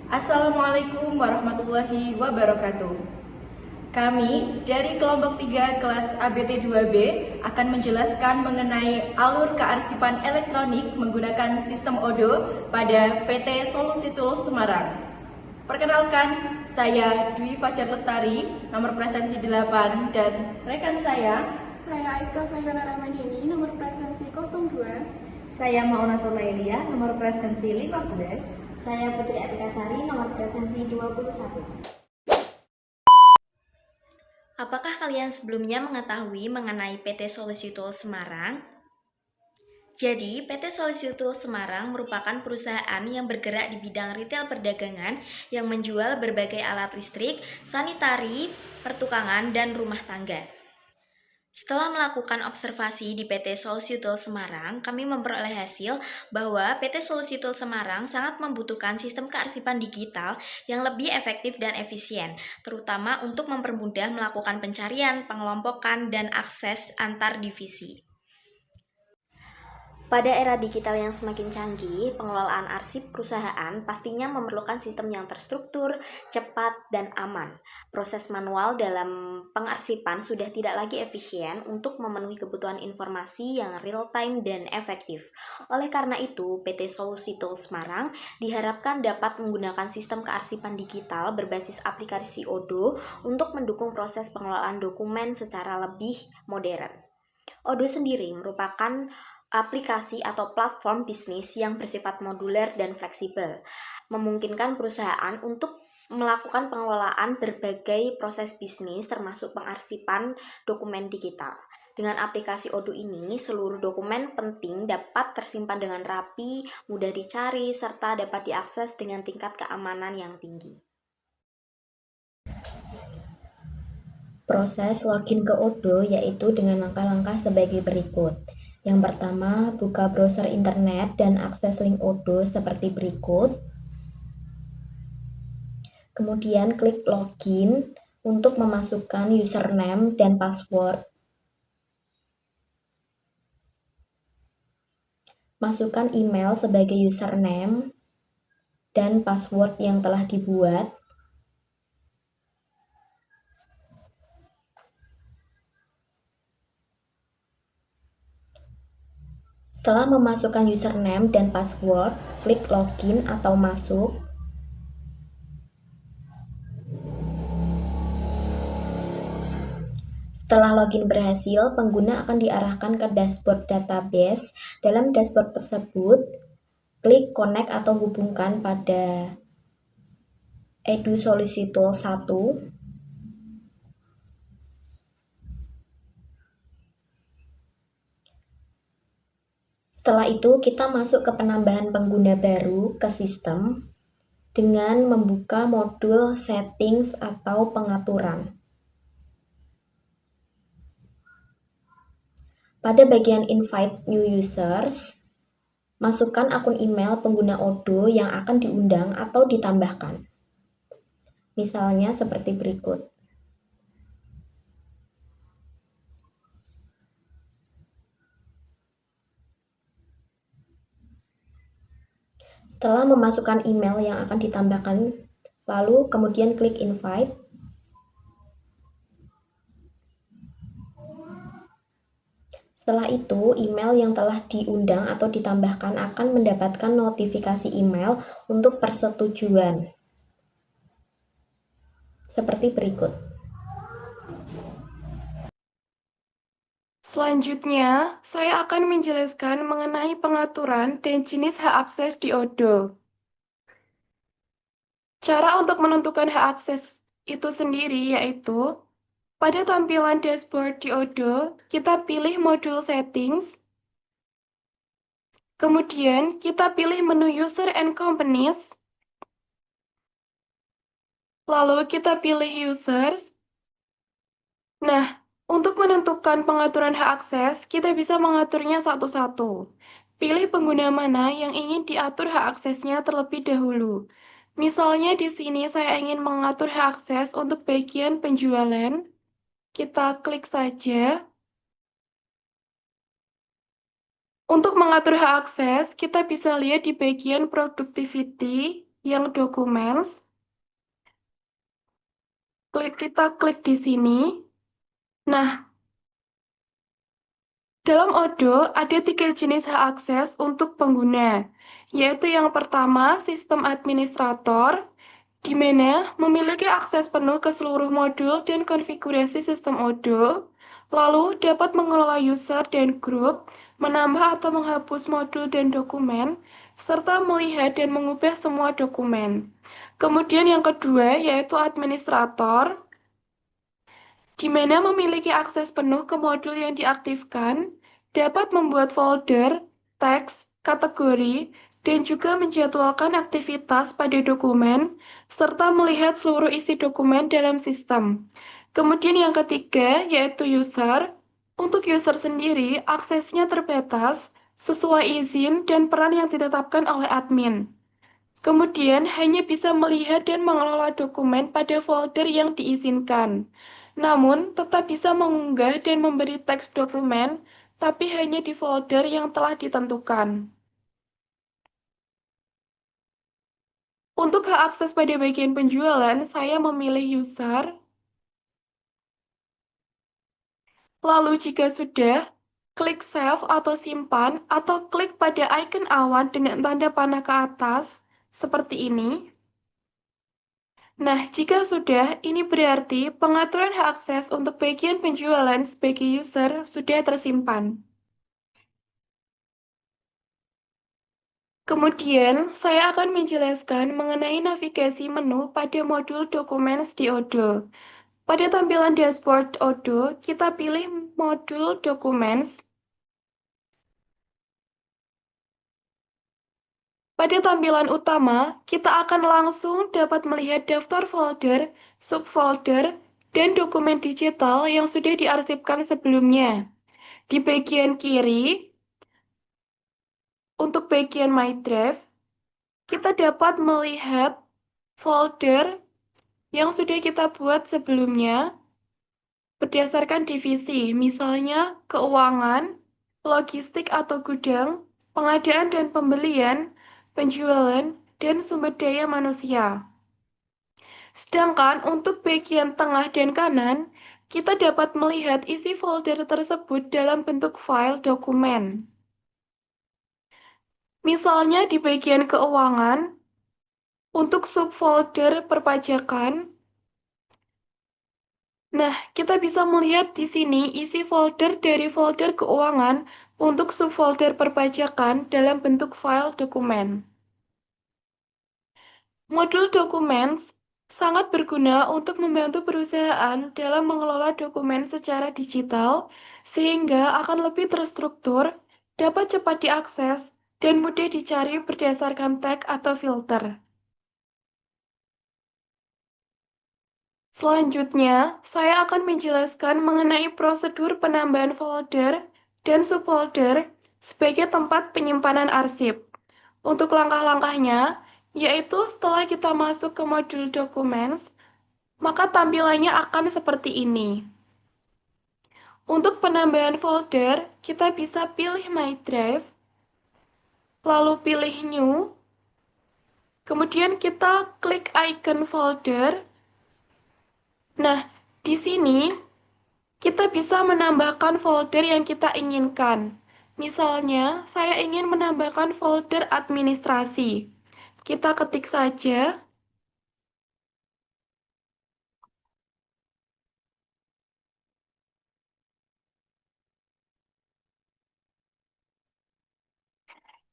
Assalamualaikum warahmatullahi wabarakatuh. Kami dari kelompok 3 kelas ABT 2B akan menjelaskan mengenai alur kearsipan elektronik menggunakan sistem ODO pada PT Solusi Tools Semarang. Perkenalkan, saya Dwi Fajar Lestari, nomor presensi 8, dan rekan Saya Aiska Fairana Ramadhani, nomor presensi 02. Saya Mauna Turmailia, nomor presensi 15. Saya Putri Atika Sari, nomor presensi 21. Apakah kalian sebelumnya mengetahui mengenai PT Solusi Tools Semarang? Jadi, PT Solusi Tools Semarang merupakan perusahaan yang bergerak di bidang retail perdagangan yang menjual berbagai alat listrik, sanitari, pertukangan, dan rumah tangga. Setelah melakukan observasi di PT Solusi Tools Semarang, kami memperoleh hasil bahwa PT Solusi Tools Semarang sangat membutuhkan sistem kearsipan digital yang lebih efektif dan efisien, terutama untuk mempermudah melakukan pencarian, pengelompokan, dan akses antar divisi. Pada era digital yang semakin canggih, pengelolaan arsip perusahaan pastinya memerlukan sistem yang terstruktur, cepat, dan aman. Proses manual dalam pengarsipan sudah tidak lagi efisien untuk memenuhi kebutuhan informasi yang real-time dan efektif. Oleh karena itu, PT Solusi Tools Semarang diharapkan dapat menggunakan sistem kearsipan digital berbasis aplikasi ODO untuk mendukung proses pengelolaan dokumen secara lebih modern. ODO sendiri merupakan aplikasi atau platform bisnis yang bersifat moduler dan fleksibel, memungkinkan perusahaan untuk melakukan pengelolaan berbagai proses bisnis termasuk pengarsipan dokumen digital. Dengan aplikasi ODO ini, seluruh dokumen penting dapat tersimpan dengan rapi, mudah dicari, serta dapat diakses dengan tingkat keamanan yang tinggi. Proses login ke ODO yaitu dengan langkah-langkah sebagai berikut. Yang pertama, buka browser internet dan akses link ODO seperti berikut. Kemudian klik login untuk memasukkan username dan password. Masukkan email sebagai username dan password yang telah dibuat. Setelah memasukkan username dan password, klik login atau masuk. Setelah login berhasil, pengguna akan diarahkan ke dashboard database. Dalam dashboard tersebut, klik connect atau hubungkan pada Edu Solusi Tools 1. Setelah itu, kita masuk ke penambahan pengguna baru ke sistem dengan membuka modul settings atau pengaturan. Pada bagian invite new users, masukkan akun email pengguna ODO yang akan diundang atau ditambahkan. Misalnya seperti berikut. Setelah memasukkan email yang akan ditambahkan, lalu kemudian klik invite. Setelah itu, email yang telah diundang atau ditambahkan akan mendapatkan notifikasi email untuk persetujuan. Seperti berikut. Selanjutnya, saya akan menjelaskan mengenai pengaturan dan jenis hak akses di ODO. Cara untuk menentukan hak akses itu sendiri yaitu, pada tampilan dashboard di ODO, kita pilih modul settings, kemudian kita pilih menu user and companies, lalu kita pilih users. Nah, untuk menentukan pengaturan hak akses, kita bisa mengaturnya satu-satu. Pilih pengguna mana yang ingin diatur hak aksesnya terlebih dahulu. Misalnya di sini saya ingin mengatur hak akses untuk bagian penjualan. Kita klik saja. Untuk mengatur hak akses, kita bisa lihat di bagian productivity yang Documents. Kita klik di sini. Nah, dalam Odoo ada 3 jenis hak akses untuk pengguna, yaitu yang pertama sistem administrator, di mana memiliki akses penuh ke seluruh modul dan konfigurasi sistem Odoo, lalu dapat mengelola user dan grup, menambah atau menghapus modul dan dokumen, serta melihat dan mengubah semua dokumen. Kemudian yang kedua yaitu administrator, di mana memiliki akses penuh ke modul yang diaktifkan, dapat membuat folder, teks, kategori, dan juga menjadwalkan aktivitas pada dokumen, serta melihat seluruh isi dokumen dalam sistem. Kemudian yang ketiga, yaitu user. Untuk user sendiri, aksesnya terbatas sesuai izin dan peran yang ditetapkan oleh admin. Kemudian hanya bisa melihat dan mengelola dokumen pada folder yang diizinkan. Namun, tetap bisa mengunggah dan memberi teks dokumen, tapi hanya di folder yang telah ditentukan. Untuk hak akses pada bagian penjualan, saya memilih user. Lalu jika sudah, klik save atau simpan, atau klik pada icon awan dengan tanda panah ke atas, seperti ini. Nah, jika sudah, ini berarti pengaturan hak akses untuk bagian penjualan sebagai user sudah tersimpan. Kemudian, saya akan menjelaskan mengenai navigasi menu pada modul Documents di Odoo. Pada tampilan dashboard Odoo, kita pilih modul Documents. Pada tampilan utama, kita akan langsung dapat melihat daftar folder, subfolder, dan dokumen digital yang sudah diarsipkan sebelumnya. Di bagian kiri, untuk bagian My Drive, kita dapat melihat folder yang sudah kita buat sebelumnya berdasarkan divisi, misalnya keuangan, logistik atau gudang, pengadaan dan pembelian, penjualan, dan sumber daya manusia. Sedangkan untuk bagian tengah dan kanan, kita dapat melihat isi folder tersebut dalam bentuk file dokumen. Misalnya di bagian keuangan, untuk subfolder perpajakan. Nah, kita bisa melihat di sini isi folder dari folder keuangan untuk subfolder perpajakan dalam bentuk file dokumen. Modul Documents sangat berguna untuk membantu perusahaan dalam mengelola dokumen secara digital, sehingga akan lebih terstruktur, dapat cepat diakses, dan mudah dicari berdasarkan tag atau filter. Selanjutnya, saya akan menjelaskan mengenai prosedur penambahan folder dan subfolder sebagai tempat penyimpanan arsip. Untuk langkah-langkahnya, yaitu setelah kita masuk ke modul Documents, maka tampilannya akan seperti ini. Untuk penambahan folder, kita bisa pilih My Drive, lalu pilih New, kemudian kita klik icon folder. Nah, di sini kita bisa menambahkan folder yang kita inginkan. Misalnya, saya ingin menambahkan folder administrasi. Kita ketik saja.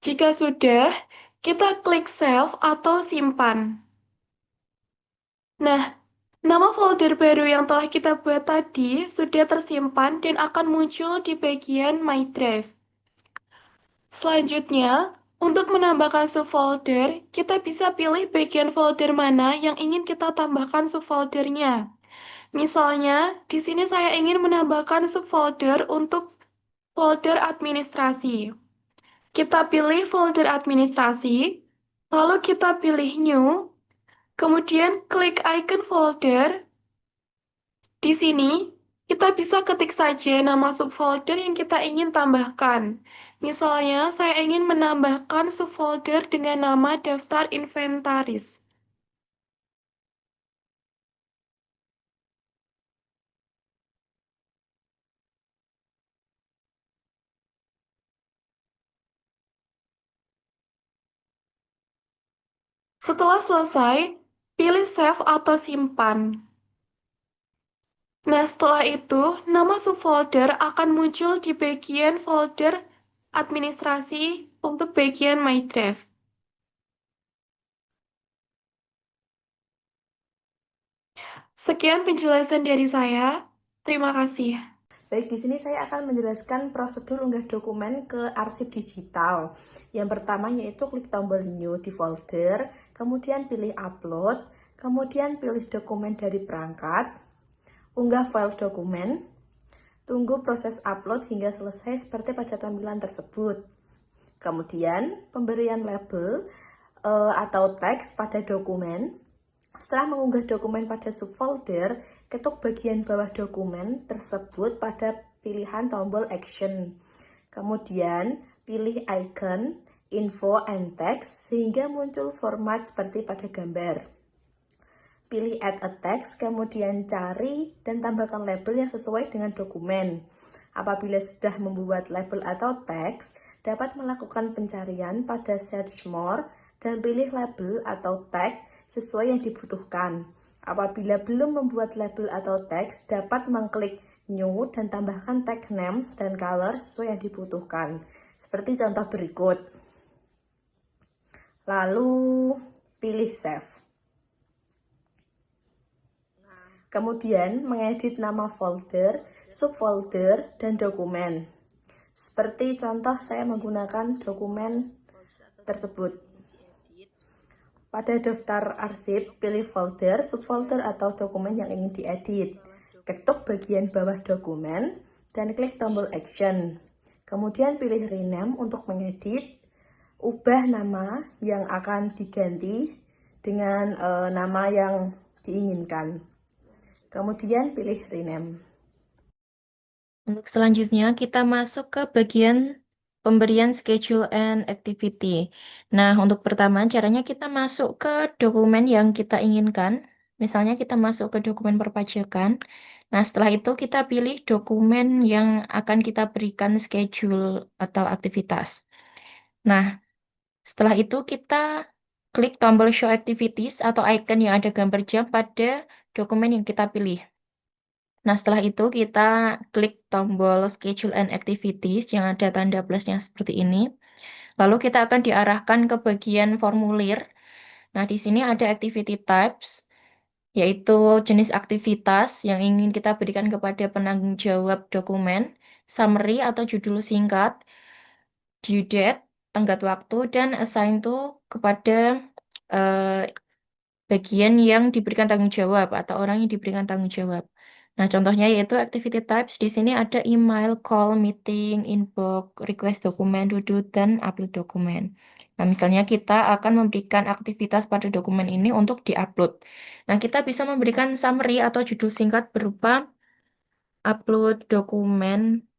Jika sudah, kita klik save atau simpan. Nah, nama folder baru yang telah kita buat tadi sudah tersimpan dan akan muncul di bagian My Drive. Selanjutnya, untuk menambahkan subfolder, kita bisa pilih bagian folder mana yang ingin kita tambahkan subfoldernya. Misalnya, di sini saya ingin menambahkan subfolder untuk folder administrasi. Kita pilih folder administrasi, lalu kita pilih New, kemudian klik icon folder. Di sini, kita bisa ketik saja nama subfolder yang kita ingin tambahkan. Misalnya, saya ingin menambahkan subfolder dengan nama daftar inventaris. Setelah selesai, pilih Save atau Simpan. Nah, setelah itu, nama subfolder akan muncul di bagian folder administrasi untuk bagian My Drive. Sekian penjelasan dari saya. Terima kasih. Baik, di sini saya akan menjelaskan prosedur unggah dokumen ke arsip digital. Yang pertama yaitu klik tombol New di folder, kemudian pilih Upload, kemudian pilih dokumen dari perangkat, unggah file dokumen, tunggu proses upload hingga selesai seperti pada tampilan tersebut. Kemudian, pemberian label atau teks pada dokumen. Setelah mengunggah dokumen pada subfolder, ketuk bagian bawah dokumen tersebut pada pilihan tombol Action. Kemudian, pilih icon, info, and text sehingga muncul format seperti pada gambar. Pilih Add a Text, kemudian cari dan tambahkan label yang sesuai dengan dokumen. Apabila sudah membuat label atau teks, dapat melakukan pencarian pada Search More dan pilih label atau tag sesuai yang dibutuhkan. Apabila belum membuat label atau teks, dapat mengklik New dan tambahkan tag name dan color sesuai yang dibutuhkan. Seperti contoh berikut. Lalu pilih Save. Kemudian mengedit nama folder, subfolder, dan dokumen. Seperti contoh saya menggunakan dokumen tersebut. Pada daftar arsip, pilih folder, subfolder, atau dokumen yang ingin diedit. Ketuk bagian bawah dokumen dan klik tombol Action. Kemudian pilih Rename untuk mengedit, ubah nama yang akan diganti dengan nama yang diinginkan. Kemudian pilih Rename. Untuk selanjutnya, kita masuk ke bagian pemberian schedule and activity. Nah, untuk pertama, caranya kita masuk ke dokumen yang kita inginkan. Misalnya kita masuk ke dokumen perpajakan. Nah, setelah itu kita pilih dokumen yang akan kita berikan schedule atau aktivitas. Nah, setelah itu kita klik tombol Show Activities atau icon yang ada gambar jam pada dokumen yang kita pilih. Nah, setelah itu kita klik tombol Schedule and Activities yang ada tanda plusnya seperti ini. Lalu kita akan diarahkan ke bagian formulir. Nah, di sini ada Activity Types, yaitu jenis aktivitas yang ingin kita berikan kepada penanggung jawab dokumen, summary atau judul singkat, due date, tenggat waktu, dan assign to kepada bagian yang diberikan tanggung jawab atau orang yang diberikan tanggung jawab. Nah, contohnya yaitu activity types. Di sini ada email, call, meeting, inbox, request dokumen, to do, dan upload dokumen. Nah, misalnya kita akan memberikan aktivitas pada dokumen ini untuk diupload. Nah, kita bisa memberikan summary atau judul singkat berupa upload dokumen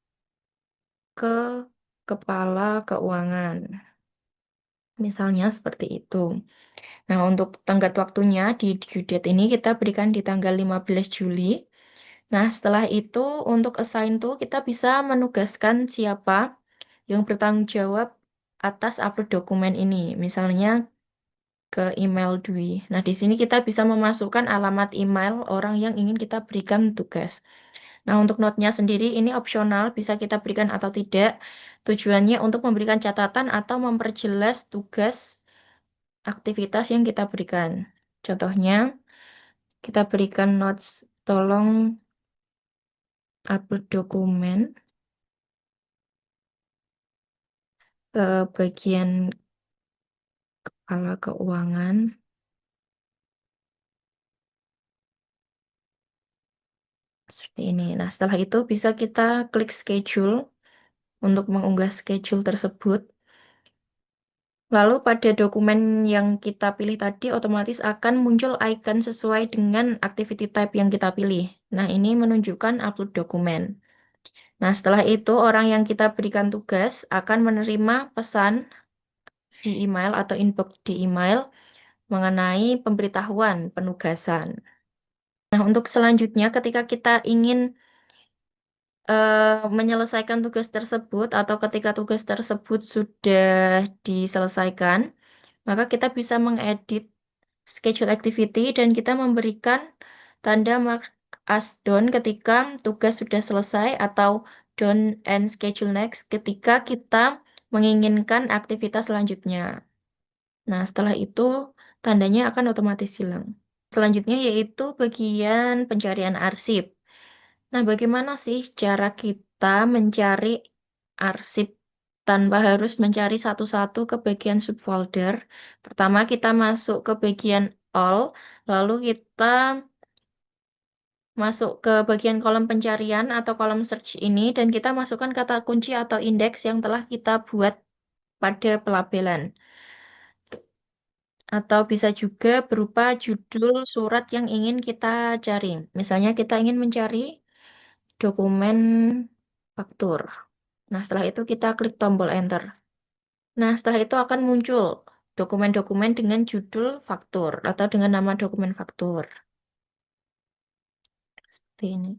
ke kepala keuangan. Misalnya seperti itu. Nah, untuk tenggat waktunya di due date ini kita berikan di tanggal 15 Juli. Nah, setelah itu untuk assign to kita bisa menugaskan siapa yang bertanggung jawab atas upload dokumen ini. Misalnya ke email Dwi. Nah, di sini kita bisa memasukkan alamat email orang yang ingin kita berikan tugas. Nah, untuk note-nya sendiri ini opsional, bisa kita berikan atau tidak. Tujuannya untuk memberikan catatan atau memperjelas tugas aktivitas yang kita berikan. Contohnya, kita berikan notes, tolong upload dokumen ke bagian kepala keuangan. Seperti ini. Nah, setelah itu bisa kita klik schedule untuk mengunggah schedule tersebut. Lalu pada dokumen yang kita pilih tadi otomatis akan muncul icon sesuai dengan activity type yang kita pilih. Nah, ini menunjukkan upload dokumen. Nah, setelah itu orang yang kita berikan tugas akan menerima pesan di email atau inbox di email mengenai pemberitahuan penugasan. Nah, untuk selanjutnya ketika kita ingin menyelesaikan tugas tersebut atau ketika tugas tersebut sudah diselesaikan, maka kita bisa mengedit schedule activity dan kita memberikan tanda mark as done ketika tugas sudah selesai atau done and schedule next ketika kita menginginkan aktivitas selanjutnya. Nah, setelah itu tandanya akan otomatis hilang. Selanjutnya yaitu bagian pencarian arsip. Nah, bagaimana sih cara kita mencari arsip tanpa harus mencari satu-satu ke bagian subfolder? Pertama, kita masuk ke bagian all, lalu kita masuk ke bagian kolom pencarian atau kolom search ini, dan kita masukkan kata kunci atau indeks yang telah kita buat pada pelabelan. Atau bisa juga berupa judul surat yang ingin kita cari. Misalnya kita ingin mencari dokumen faktur. Nah, setelah itu kita klik tombol enter. Nah, setelah itu akan muncul dokumen-dokumen dengan judul faktur atau dengan nama dokumen faktur. Seperti ini.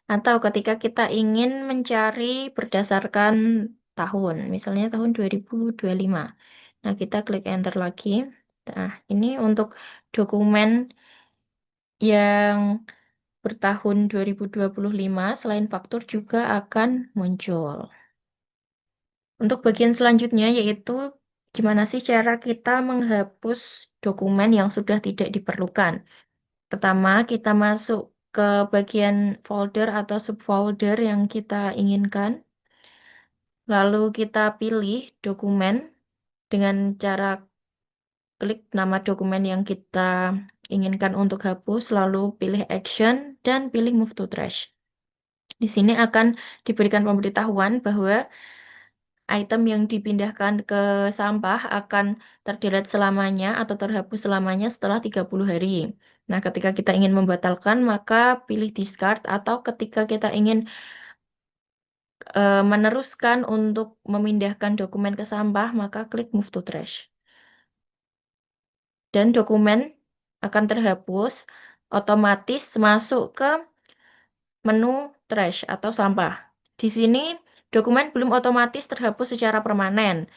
Atau ketika kita ingin mencari berdasarkan tahun, misalnya tahun 2025. Nah, kita klik enter lagi. Nah, ini untuk dokumen yang bertahun 2025 selain faktur juga akan muncul. Untuk bagian selanjutnya yaitu gimana sih cara kita menghapus dokumen yang sudah tidak diperlukan. Pertama, kita masuk ke bagian folder atau subfolder yang kita inginkan. Lalu kita pilih dokumen dengan cara klik nama dokumen yang kita inginkan untuk hapus, lalu pilih action dan pilih move to trash. Di sini akan diberikan pemberitahuan bahwa item yang dipindahkan ke sampah akan terdelete selamanya atau terhapus selamanya setelah 30 hari. Nah, ketika kita ingin membatalkan, maka pilih discard, atau ketika kita ingin meneruskan untuk memindahkan dokumen ke sampah, maka klik move to trash. Dan dokumen akan terhapus otomatis masuk ke menu trash atau sampah. Di sini dokumen belum otomatis terhapus secara permanen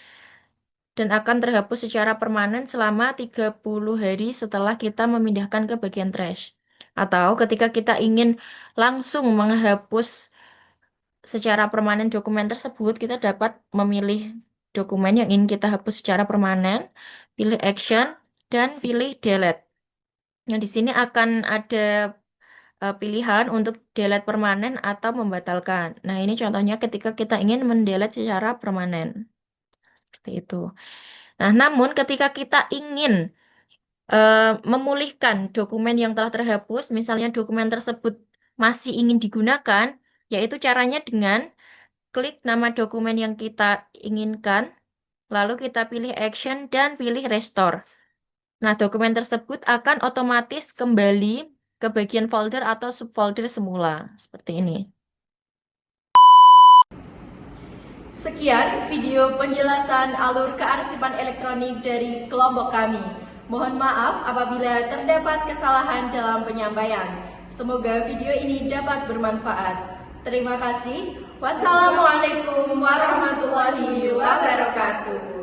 dan akan terhapus secara permanen selama 30 hari setelah kita memindahkan ke bagian trash. Atau ketika kita ingin langsung menghapus secara permanen dokumen tersebut, kita dapat memilih dokumen yang ingin kita hapus secara permanen, pilih action, dan pilih delete. Nah, di sini akan ada pilihan untuk delete permanen atau membatalkan. Nah, ini contohnya ketika kita ingin mendelete secara permanen. Seperti itu. Nah, namun ketika kita ingin memulihkan dokumen yang telah terhapus, misalnya dokumen tersebut masih ingin digunakan, yaitu caranya dengan klik nama dokumen yang kita inginkan, lalu kita pilih action dan pilih restore. Nah, dokumen tersebut akan otomatis kembali ke bagian folder atau subfolder semula, seperti ini. Sekian video penjelasan alur kearsipan elektronik dari kelompok kami. Mohon maaf apabila terdapat kesalahan dalam penyampaian. Semoga video ini dapat bermanfaat. Terima kasih. Wassalamualaikum warahmatullahi wabarakatuh.